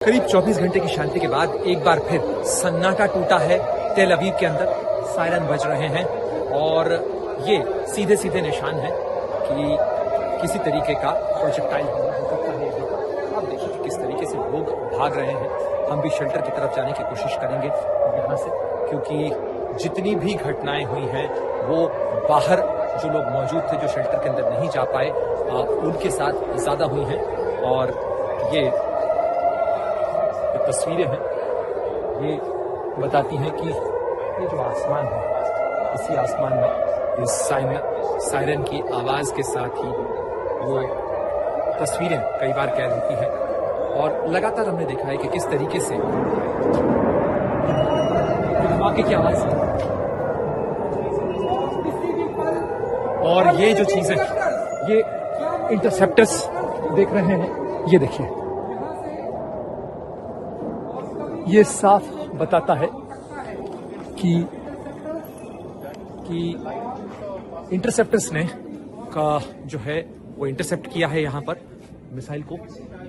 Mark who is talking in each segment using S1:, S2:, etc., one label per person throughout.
S1: करीब 24 घंटे की शांति के बाद एक बार फिर सन्नाटा टूटा है तेल अवीव के अंदर। सायरन बज रहे हैं और ये सीधे सीधे निशान है कि किसी तरीके का प्रोजेक्टाइल हमला हो सकता है। आप देखिए किस तरीके से लोग भाग रहे हैं। हम भी शेल्टर की तरफ जाने की कोशिश करेंगे यहाँ से, क्योंकि जितनी भी घटनाएं हुई हैं वो बाहर जो लोग मौजूद थे, जो शेल्टर के अंदर नहीं जा पाए, उनके साथ ज्यादा हुई हैं। और ये तस्वीरें हैं, ये बताती हैं कि ये जो आसमान है, इसी आसमान में इस सायरन की आवाज के साथ ही वो तस्वीरें कई बार कैद होती हैं। और लगातार हमने देखा है कि किस तरीके से धमाके की आवाज और ये जो चीजें, ये इंटरसेप्टर्स देख रहे हैं, ये देखिए, ये साफ बताता है कि इंटरसेप्टर्स ने का जो है वो इंटरसेप्ट किया है यहाँ पर मिसाइल को,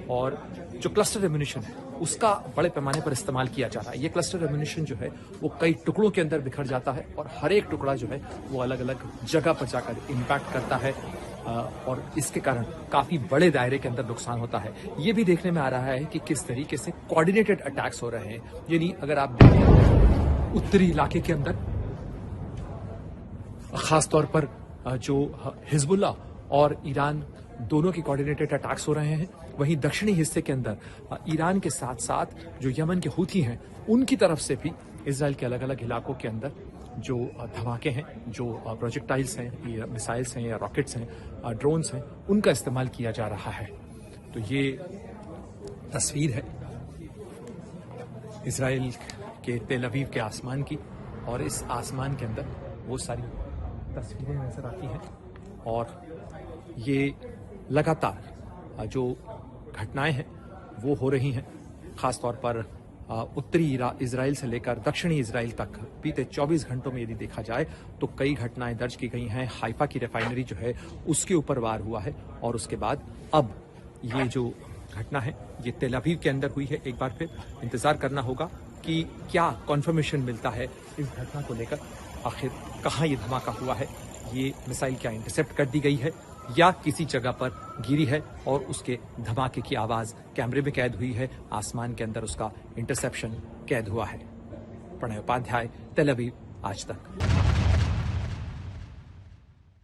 S1: और जो क्लस्टर एम्यूनिशन है उसका बड़े पैमाने पर इस्तेमाल किया जा रहा है। ये क्लस्टर एम्यूनिशन जो है वो कई टुकड़ों के अंदर बिखर जाता है और हर एक टुकड़ा जो है वो अलग अलग जगह पर जाकर इम्पैक्ट करता है और इसके कारण काफी बड़े दायरे के अंदर नुकसान होता है। ये भी देखने में आ रहा है कि किस तरीके से कोऑर्डिनेटेड अटैक्स हो रहे हैं। यानी अगर आप देखें उत्तरी इलाके के अंदर खासतौर पर जो हिजबुल्ला और ईरान दोनों की कोऑर्डिनेटेड अटैक्स हो रहे हैं, वहीं दक्षिणी हिस्से के अंदर ईरान के साथ साथ जो यमन के हूथी हैं उनकी तरफ से भी इजराइल के अलग अलग इलाकों के अंदर जो धमाके हैं, जो प्रोजेक्टाइल्स हैं, या मिसाइल्स हैं या रॉकेट्स हैं, ड्रोन्स हैं, उनका इस्तेमाल किया जा रहा है। तो ये तस्वीर है इजराइल के तेल अवीव के आसमान की, और इस आसमान के अंदर वो सारी तस्वीरें नजर आती हैं। और ये लगातार जो घटनाएं हैं वो हो रही हैं, खासतौर पर उत्तरी इजराइल से लेकर दक्षिणी इजराइल तक बीते 24 घंटों में यदि देखा जाए तो कई घटनाएं दर्ज की गई हैं। हाइफा की रिफाइनरी जो है उसके ऊपर वार हुआ है, और उसके बाद अब ये जो घटना है ये तेल अवीव के अंदर हुई है। एक बार फिर इंतजार करना होगा कि क्या कॉन्फर्मेशन मिलता है इस घटना को लेकर, आखिर कहाँ ये धमाका हुआ है, ये मिसाइल क्या इंटरसेप्ट कर दी गई है या किसी जगह पर गिरी है और उसके धमाके की आवाज कैमरे में कैद हुई है, आसमान के अंदर उसका इंटरसेप्शन कैद हुआ है। प्रणय उपाध्याय, तेल अवीव, आज तक।